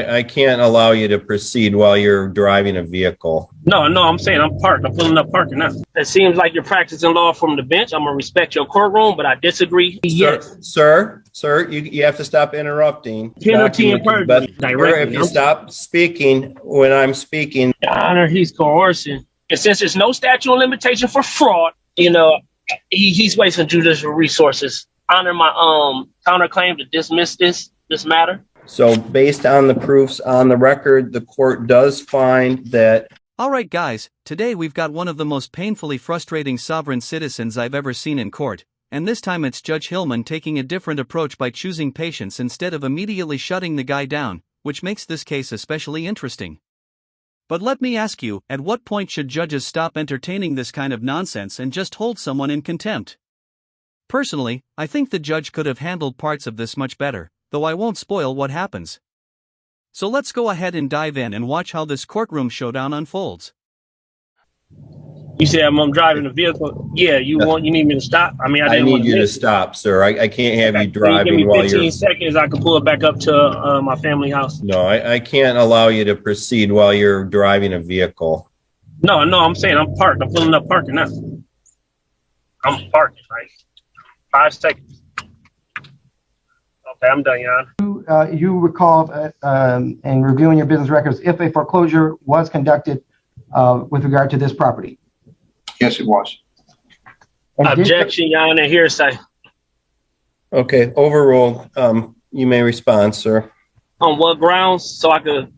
I can't allow you to proceed while you're driving a vehicle. No, I'm saying I'm parked. I'm pulling up parking now. It seems like you're practicing law from the bench. I'm going to respect your courtroom, but I disagree. Yes. Sir, you have to stop interrupting. Penalty and perjury. If you stop speaking when I'm speaking. Your Honor, he's coercing. And since there's no statute of limitation for fraud, he's wasting judicial resources. Honor my counterclaim to dismiss this matter. So based on the proofs on the record, the court does find that. All right, guys, today we've got one of the most painfully frustrating sovereign citizens I've ever seen in court, and this time it's Judge Hillman taking a different approach by choosing patience instead of immediately shutting the guy down, which makes this case especially interesting. But let me ask you, at what point should judges stop entertaining this kind of nonsense and just hold someone in contempt? Personally, I think the judge could have handled parts of this much better, though I won't spoil what happens. So let's go ahead and dive in and watch how this courtroom showdown unfolds. You say I'm driving a vehicle. Yeah, you need me to stop? I need you to stop, sir. I can't have you driving while you're. Give me 15 seconds. I can pull it back up to my family house. No, I can't allow you to proceed while you're driving a vehicle. No, I'm saying I'm parked. I'm pulling up parking now. I'm parking, right? 5 seconds. Okay, I'm done, Your Honor. You recall in reviewing your business records if a foreclosure was conducted with regard to this property? Yes, it was. Objection, Your Honor, hearsay. Okay, overruled. You may respond, sir. On what grounds? So I could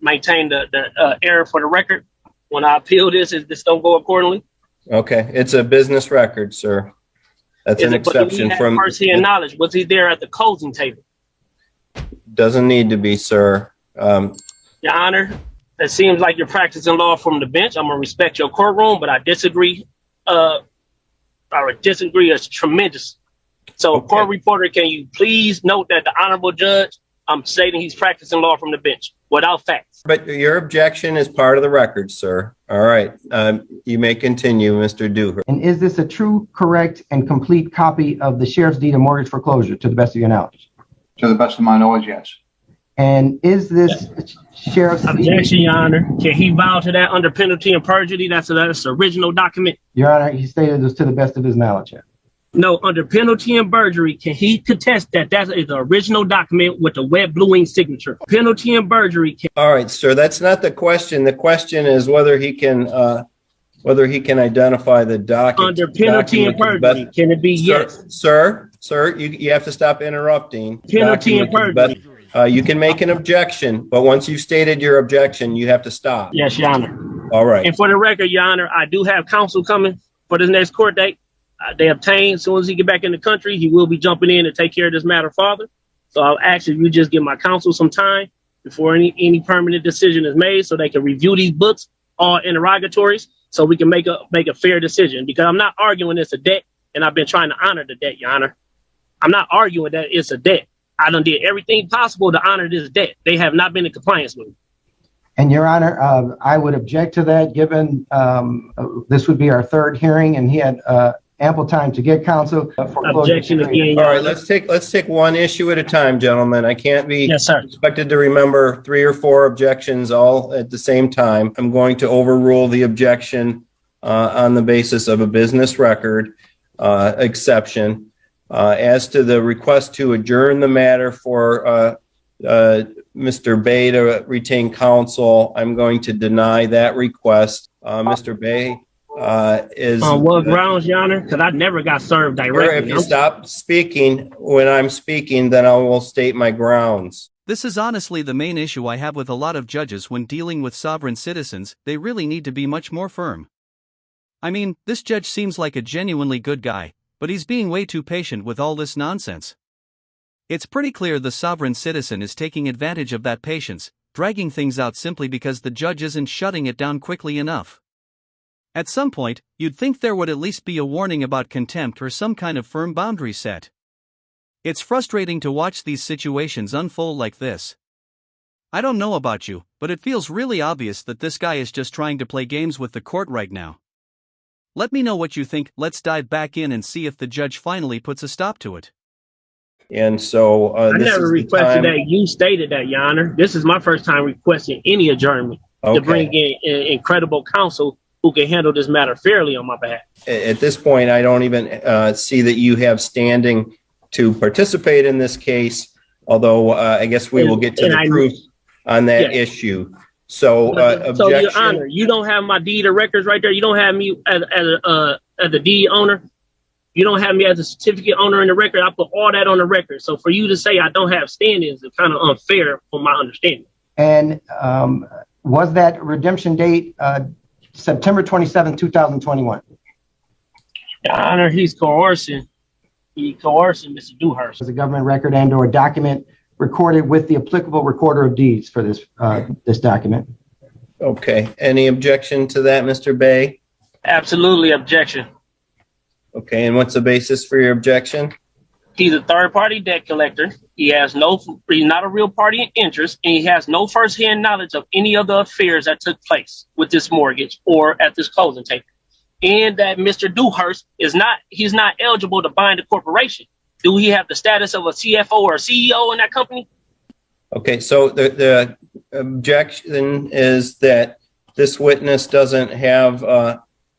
maintain the error for the record when I appeal this, if this don't go accordingly? Okay, it's a business record, sir. That's an exception from first-hand knowledge. Was he there at the closing table? Doesn't need to be, sir. Your Honor, it seems like you're practicing law from the bench. I'm gonna respect your courtroom, but I disagree. I would disagree as tremendous. So, okay. Court reporter, can you please note that the honorable judge, I'm stating he's practicing law from the bench without facts. But your objection is part of the record, sir. All right. You may continue, Mr. Dooher. And is this a true, correct, and complete copy of the sheriff's deed of mortgage foreclosure, to the best of your knowledge? To the best of my knowledge, yes. And is this sheriff's objection, Your Honor? Can he vow to that under penalty of perjury? That's the original document. Your Honor, he stated this to the best of his knowledge. No, under penalty and perjury, can he contest that that is the original document with the wet blue ink signature? Penalty and perjury. All right, sir. That's not the question. The question is whether he can identify the document. Under penalty and perjury, can it be yes? Sir, you have to stop interrupting. Penalty and perjury. You can make an objection, but once you've stated your objection, you have to stop. Yes, Your Honor. All right. And for the record, Your Honor, I do have counsel coming for this next court date. They obtained, as soon as he get back in the country, he will be jumping in to take care of this matter further. So I'll ask if you just give my counsel some time before any permanent decision is made so they can review these books, all interrogatories, so we can make a fair decision. Because I'm not arguing it's a debt, and I've been trying to honor the debt, Your Honor. I'm not arguing that it's a debt. I done did everything possible to honor this debt. They have not been in compliance with it. And Your Honor, I would object to that, given this would be our third hearing, and he had ample time to get counsel. Objection again. All right, let's take one issue at a time, gentlemen. I can't be expected to remember 3 or 4 objections all at the same time. I'm going to overrule the objection on the basis of a business record exception. As to the request to adjourn the matter for Mr. Bay to retain counsel, I'm going to deny that request. Mr. Bay is on what grounds, Your Honor? Because I never got served directly. If you stop speaking when I'm speaking, then I will state my grounds. This is honestly the main issue I have with a lot of judges when dealing with sovereign citizens. They really need to be much more firm. I mean, this judge seems like a genuinely good guy, but he's being way too patient with all this nonsense. It's pretty clear the sovereign citizen is taking advantage of that patience, dragging things out simply because the judge isn't shutting it down quickly enough. At some point, you'd think there would at least be a warning about contempt or some kind of firm boundary set. It's frustrating to watch these situations unfold like this. I don't know about you, but it feels really obvious that this guy is just trying to play games with the court right now. Let me know what you think. Let's dive back in and see if the judge finally puts a stop to it. And so I this never is the requested time. that. You stated that, Your Honor. This is my first time requesting any adjournment to bring in incredible counsel who can handle this matter fairly on my behalf. At this point, I don't even see that you have standing to participate in this case, although I guess we will get to the proof on that issue. So, so Your objection. Honor, you don't have my deed of records right there. You don't have me as the deed owner. You don't have me as a certificate owner in the record. I put all that on the record. So for you to say I don't have standing is kind of unfair from my understanding. And was that redemption date September 27, 2021? Your Honor, he's coercing. He coercing Mr. Dewhurst. As a government record and or document recorded with the applicable recorder of deeds for this this document. Okay. Any objection to that, Mr. Bay? Absolutely objection. Okay. And what's the basis for your objection? He's a third-party debt collector. He's not a real party in interest, and he has no first-hand knowledge of any of the affairs that took place with this mortgage or at this closing table. And that Mr. Dewhurst he's not eligible to bind a corporation. Do he have the status of a CFO or a CEO in that company? Okay, so the objection is that this witness doesn't have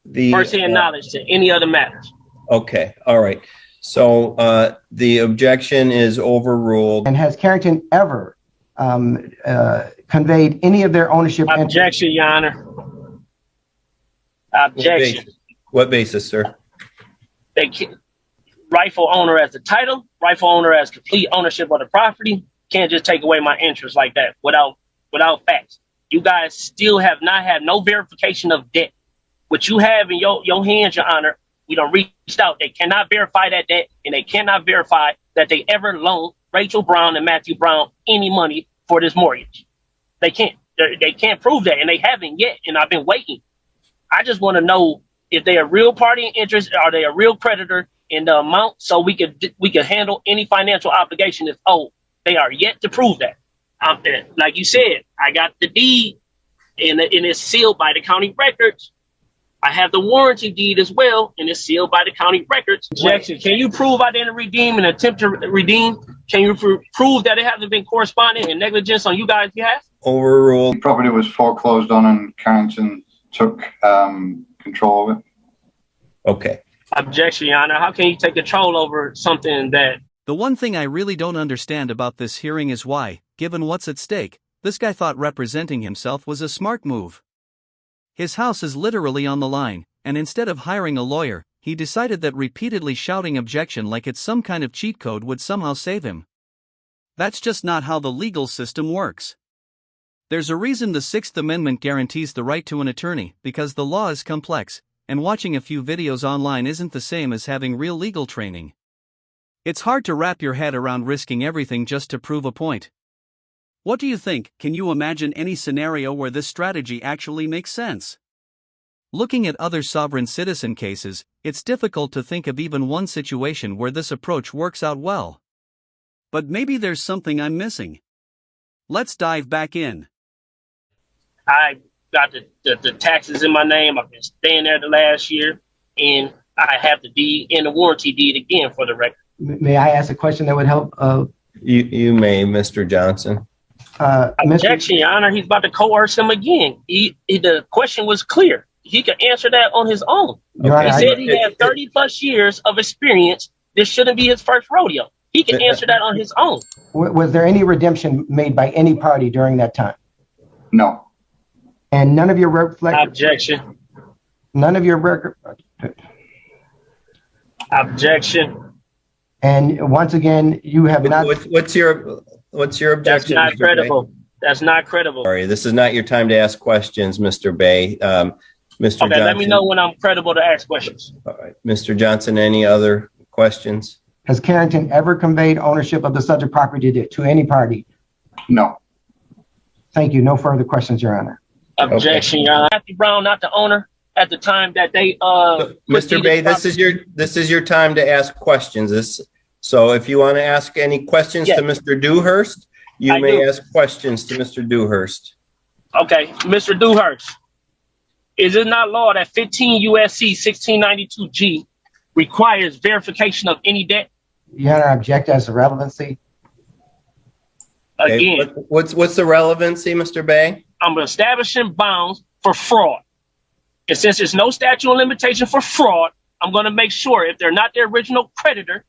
the first-hand knowledge to any other matters. Okay, all right. So the objection is overruled. And has Carrington ever conveyed any of their ownership? Objection, Your Honor. Objection. What basis, sir? Rightful owner as the title, rightful owner as complete ownership of the property. Can't just take away my interest like that without facts. You guys still have not had no verification of debt. What you have in your hands, Your Honor, we done reached out. They cannot verify that debt, and they cannot verify that they ever loaned Rachel Brown and Matthew Brown any money for this mortgage. They can't. They can't prove that, and they haven't yet, and I've been waiting. I just want to know if they're a real party in interest, are they a real creditor in the amount, so we could handle any financial obligation if they are yet to prove that. Like you said, I got the deed, and it's sealed by the county records. I have the warranty deed as well, and it's sealed by the county records. Objection. Can you prove I didn't redeem and attempt to redeem? Can you prove that it hasn't been corresponding and negligence on you guys' behalf? Overruled. The property was foreclosed on and Carrington took control of it. Okay. Objection, Your Honor. How can you take control over something that... The one thing I really don't understand about this hearing is why, given what's at stake, this guy thought representing himself was a smart move. His house is literally on the line, and instead of hiring a lawyer, he decided that repeatedly shouting objection like it's some kind of cheat code would somehow save him. That's just not how the legal system works. There's a reason the Sixth Amendment guarantees the right to an attorney, because the law is complex, and watching a few videos online isn't the same as having real legal training. It's hard to wrap your head around risking everything just to prove a point. What do you think? Can you imagine any scenario where this strategy actually makes sense? Looking at other sovereign citizen cases, it's difficult to think of even one situation where this approach works out well. But maybe there's something I'm missing. Let's dive back in. I got the taxes in my name. I've been staying there the last year, and I have the deed and the warranty deed again for the record. May I ask a question that would help? You may, Mr. Johnson. Objection, Your Honor. He's about to coerce him again. The question was clear. He could answer that on his own. Honor, he said he had 30 plus years of experience. This shouldn't be his first rodeo. He can answer that on his own. Was there any redemption made by any party during that time? No. And none of your Objection. None of your record. Objection. And once again, you have not. What's your objection? That's not Mr. credible. Bay? That's not credible. Sorry, this is not your time to ask questions, Mr. Bay. Mr. Okay, Johnson. let me know when I'm credible to ask questions. All right, Mr. Johnson. Any other questions? Has Carrington ever conveyed ownership of the subject property to any party? No. Thank you. No further questions, Your Honor. Objection, Your Honor. Matthew Brown, not the owner at the time that they Mr. Bay, this is your time to ask questions. So if you want to ask any questions to Mr. Dewhurst, you may ask questions to Mr. Dewhurst. Okay, Mr. Dewhurst, is it not law that 15 USC 1692G requires verification of any debt? Your Honor, I object as to relevancy. Okay, Again, what's the relevancy, Mr. Bay? I'm establishing bounds for fraud. And since there's no statute of limitation for fraud, I'm going to make sure if they're not the original creditor,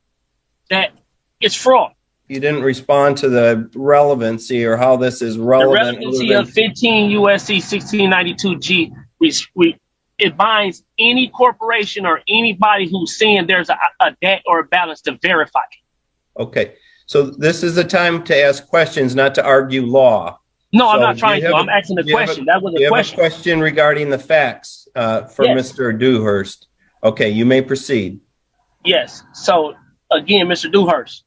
that it's fraud. You didn't respond to the relevancy or how this is The relevant. relevancy of 15 USC 1692G, it binds any corporation or anybody who's saying there's a debt or a balance to verify it. Okay, so this is the time to ask questions, not to argue law. No, I'm So not trying to. I'm asking a question. That was a question. You have a question regarding the facts for Yes. Mr. Dewhurst. Okay, you may proceed. Yes. So again, Mr. Dewhurst,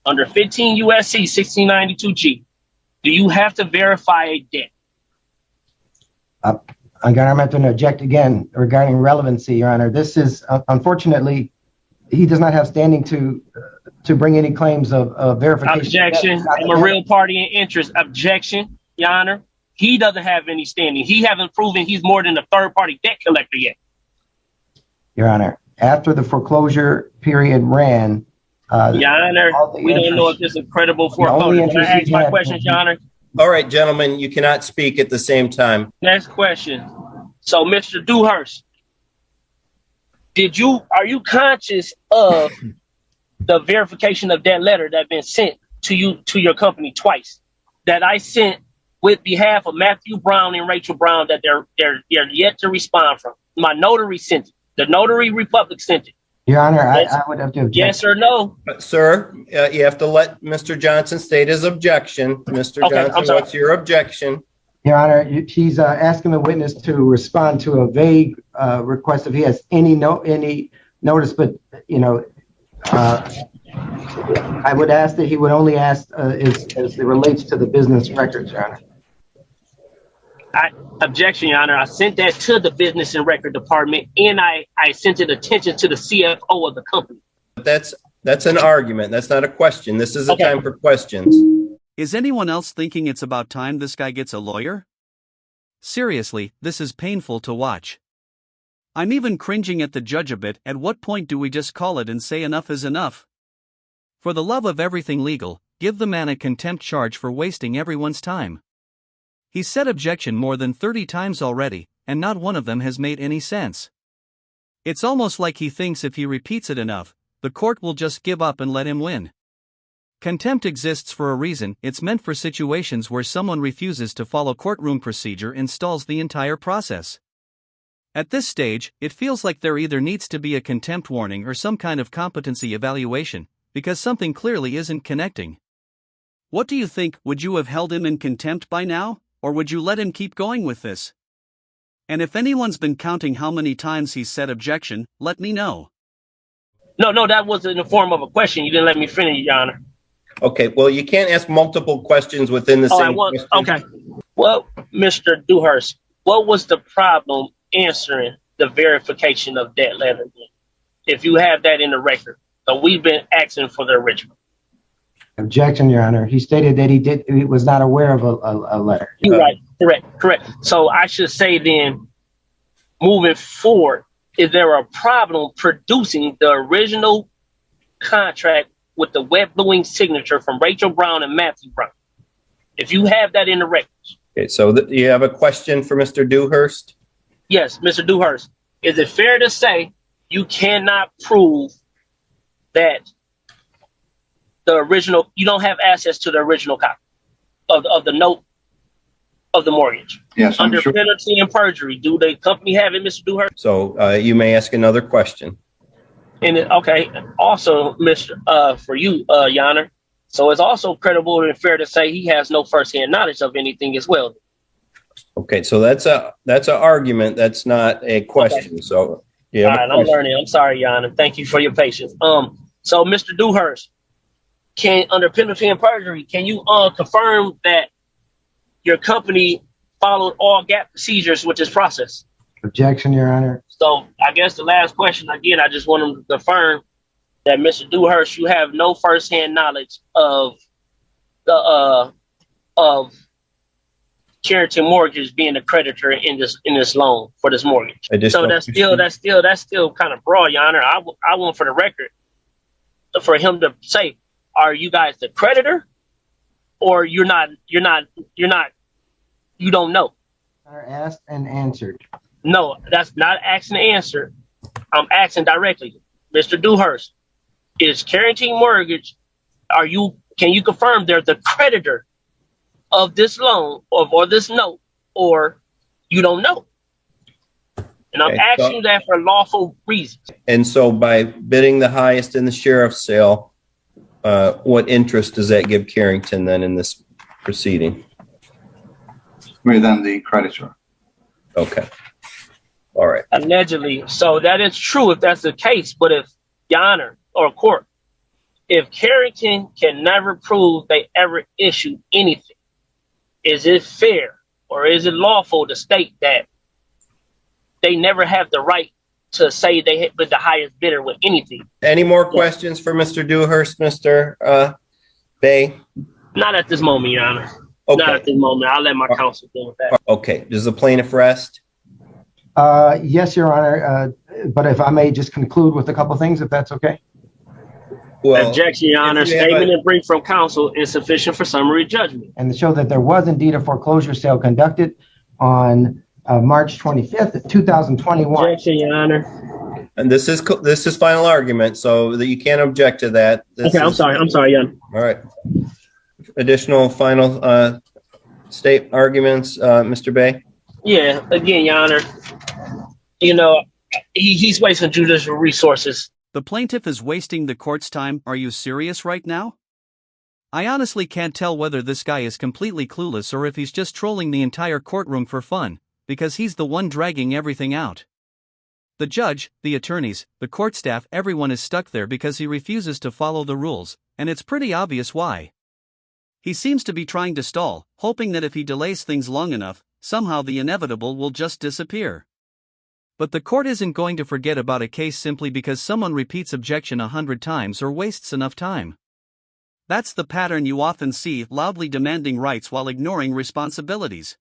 under 15 USC 1692G, do you have to verify a debt? I'm going to have to object again regarding relevancy, Your Honor. This is, unfortunately, he does not have standing to bring any claims of verification. Objection. I'm a real party in interest. Objection, Your Honor. He doesn't have any standing. He hasn't proven he's more than a third-party debt collector yet. Your Honor, after the foreclosure period ran, Your Honor, we don't know if this is credible foreclosure. Can I ask my questions, Your Honor? All right, gentlemen, you cannot speak at the same time. Next question. So, Mr. Dewhurst, are you conscious of the verification of that letter that been sent to you, to your company twice, that I sent with behalf of Matthew Brown and Rachel Brown, that they're yet to respond from? My notary sent it. The notary republic sent it. Your Honor, I would have to object. Yes or no? Sir, you have to let Mr. Johnson state his objection. Mr. Okay, Johnson, what's your objection? Your Honor, he's asking the witness to respond to a vague request if he has any notice, but I would ask that he would only ask as it relates to the business records, Your Honor. Objection, Your Honor. I sent that to the business and record department, and I sent it attention to the CFO of the company. That's an argument. That's not a question. This is a time for questions. Is anyone else thinking it's about time this guy gets a lawyer? Seriously, this is painful to watch. I'm even cringing at the judge a bit. At what point do we just call it and say enough is enough? For the love of everything legal, give the man a contempt charge for wasting everyone's time. He's said objection more than 30 times already, and not one of them has made any sense. It's almost like he thinks if he repeats it enough, the court will just give up and let him win. Contempt exists for a reason. It's meant for situations where someone refuses to follow courtroom procedure and stalls the entire process. At this stage, it feels like there either needs to be a contempt warning or some kind of competency evaluation, because something clearly isn't connecting. What do you think? Would you have held him in contempt by now? Or would you let him keep going with this? And if anyone's been counting how many times he's said objection, let me know. No, that was in the form of a question. You didn't let me finish, Your Honor. Okay, well, you can't ask multiple questions within the same question. Okay. Well, Mr. Dewhurst, what was the problem answering the verification of that letter? If you have that in the record. So we've been asking for the original. Objection, Your Honor. He stated that he was not aware of a letter. You're right. Correct. So I should say then, moving forward, is there a problem producing the original contract with the wet bluing signature from Rachel Brown and Matthew Brown? If you have that in the records. Okay, so you have a question for Mr. Dewhurst? Yes, Mr. Dewhurst. Is it fair to say you cannot prove that the original, you don't have access to the original copy of the note of the mortgage? Yes, I'm under sure. penalty and perjury, do the company have it, Mr. Dewhurst? So you may ask another question. And also, Mr. For you, Your Honor. So it's also credible and fair to say he has no firsthand knowledge of anything as well. Okay, so that's an argument. That's not a question. Okay. So all right, I'm learning. I'm sorry, Your Honor. Thank you for your patience. So Mr. Dewhurst, under penalty and perjury, can you confirm that your company followed all GAP procedures with this process? Objection, Your Honor. So I guess the last question, again, I just want to confirm that Mr. Dewhurst, you have no firsthand knowledge of the of Carrington Mortgage being a creditor in this loan for this mortgage. So that's still kind of broad, Your Honor. I want for the record for him to say, are you guys the creditor, or you don't know? Asked and answered. No, that's not asking and answer. I'm asking directly, Mr. Dewhurst, is Carrington Mortgage? Can you confirm they're the creditor of this loan or this note, or you don't know? And I'm asking that for lawful reasons. And so by bidding the highest in the sheriff's sale, what interest does that give Carrington then in this proceeding? We're then the creditor. Okay. All right. Allegedly. So that is true if that's the case. But if, Your Honor, or court, if Carrington can never prove they ever issued anything, is it fair or is it lawful to state that they never have the right to say they hit with the highest bidder with anything? Any more questions for Mr. Dewhurst, Mr. Bay? Not at this moment, Your Honor. Okay. Not at this moment. I'll let my counsel deal with that. Okay. Does the plaintiff rest? Yes, Your Honor. But if I may just conclude with a couple things, if that's okay. Well, objection, Your Honor. Statement and brief from counsel is sufficient for summary judgment. And to show that there was indeed a foreclosure sale conducted on March 25th, 2021. Objection, Your Honor. And this is final argument, so that you can't object to that. I'm sorry, Your Honor. All right. Additional final state arguments, Mr. Bay? Yeah, again, Your Honor, he's wasting judicial resources. The plaintiff is wasting the court's time. Are you serious right now? I honestly can't tell whether this guy is completely clueless or if he's just trolling the entire courtroom for fun, because he's the one dragging everything out. The judge, the attorneys, the court staff, everyone is stuck there because he refuses to follow the rules, and it's pretty obvious why. He seems to be trying to stall, hoping that if he delays things long enough, somehow the inevitable will just disappear. But the court isn't going to forget about a case simply because someone repeats objection 100 times or wastes enough time. That's the pattern you often see, loudly demanding rights while ignoring responsibilities.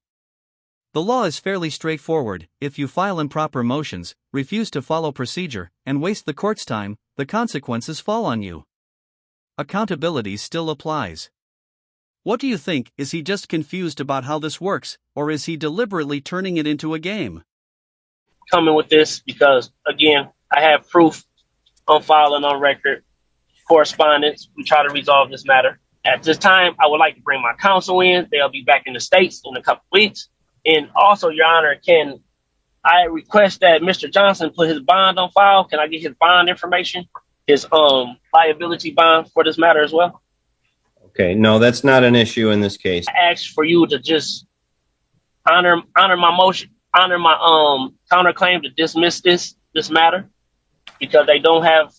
The law is fairly straightforward. If you file improper motions, refuse to follow procedure, and waste the court's time, the consequences fall on you. Accountability still applies. What do you think? Is he just confused about how this works, or is he deliberately turning it into a game? Coming with this because, again, I have proof on file and on record, correspondence. We try to resolve this matter. At this time, I would like to bring my counsel in. They'll be back in the States in a couple of weeks. And also, Your Honor, can I request that Mr. Johnson put his bond on file? Can I get his bond information, his liability bond for this matter as well? Okay, no, that's not an issue in this case. I ask for you to just honor my motion, honor my counterclaim to dismiss this matter, because they don't have,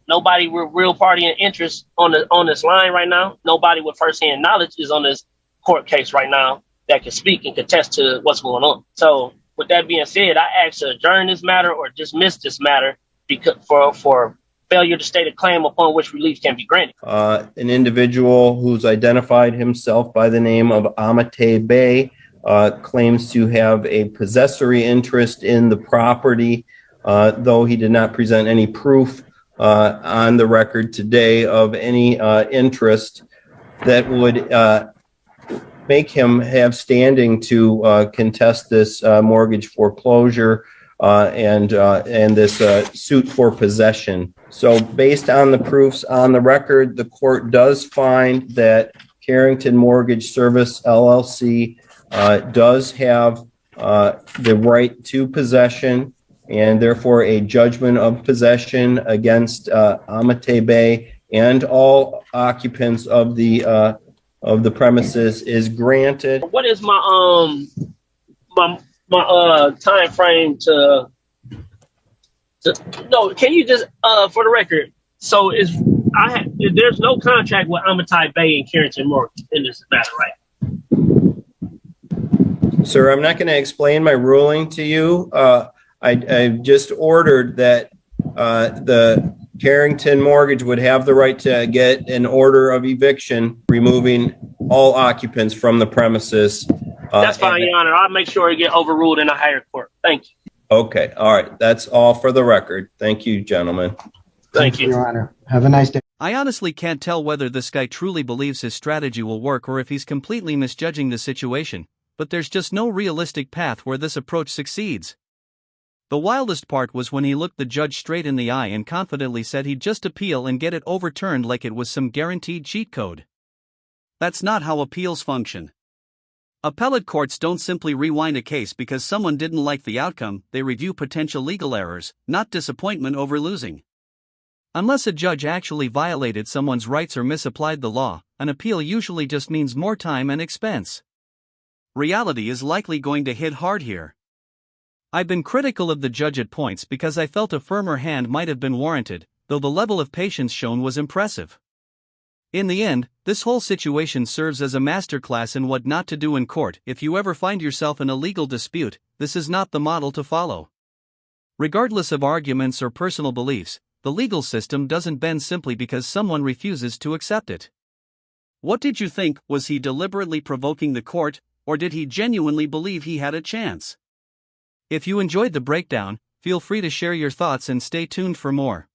nobody with real party and interest on this line right now. Nobody with firsthand knowledge is on this court case right now that can speak and contest to what's going on. So with that being said, I ask to adjourn this matter or dismiss this matter because for failure to state a claim upon which relief can be granted. An individual who's identified himself by the name of Amate Bay claims to have a possessory interest in the property, though he did not present any proof on the record today of any interest that would make him have standing to contest this mortgage foreclosure and this suit for possession. So based on the proofs on the record, the court does find that Carrington Mortgage Service, LLC, does have the right to possession and therefore a judgment of possession against Amate Bay and all occupants of the premises is granted. What is my time frame to no, can you just for the record, so there's no contract with Amate Bay and Carrington Mortgage in this matter, right? Sir, I'm not going to explain my ruling to you. I just ordered that the Carrington Mortgage would have the right to get an order of eviction, removing all occupants from the premises. That's fine, Your Honor. I'll make sure it get overruled in a higher court. Thank you. Okay. All right. That's all for the record. Thank you, gentlemen. Thank you. Your Honor. Have a nice day. I honestly can't tell whether this guy truly believes his strategy will work or if he's completely misjudging the situation, but there's just no realistic path where this approach succeeds. The wildest part was when he looked the judge straight in the eye and confidently said he'd just appeal and get it overturned like it was some guaranteed cheat code. That's not how appeals function. Appellate courts don't simply rewind a case because someone didn't like the outcome, they review potential legal errors, not disappointment over losing. Unless a judge actually violated someone's rights or misapplied the law, an appeal usually just means more time and expense. Reality is likely going to hit hard here. I've been critical of the judge at points because I felt a firmer hand might have been warranted, though the level of patience shown was impressive. In the end, this whole situation serves as a masterclass in what not to do in court. If you ever find yourself in a legal dispute, this is not the model to follow. Regardless of arguments or personal beliefs, the legal system doesn't bend simply because someone refuses to accept it. What did you think? Was he deliberately provoking the court, or did he genuinely believe he had a chance? If you enjoyed the breakdown, feel free to share your thoughts and stay tuned for more.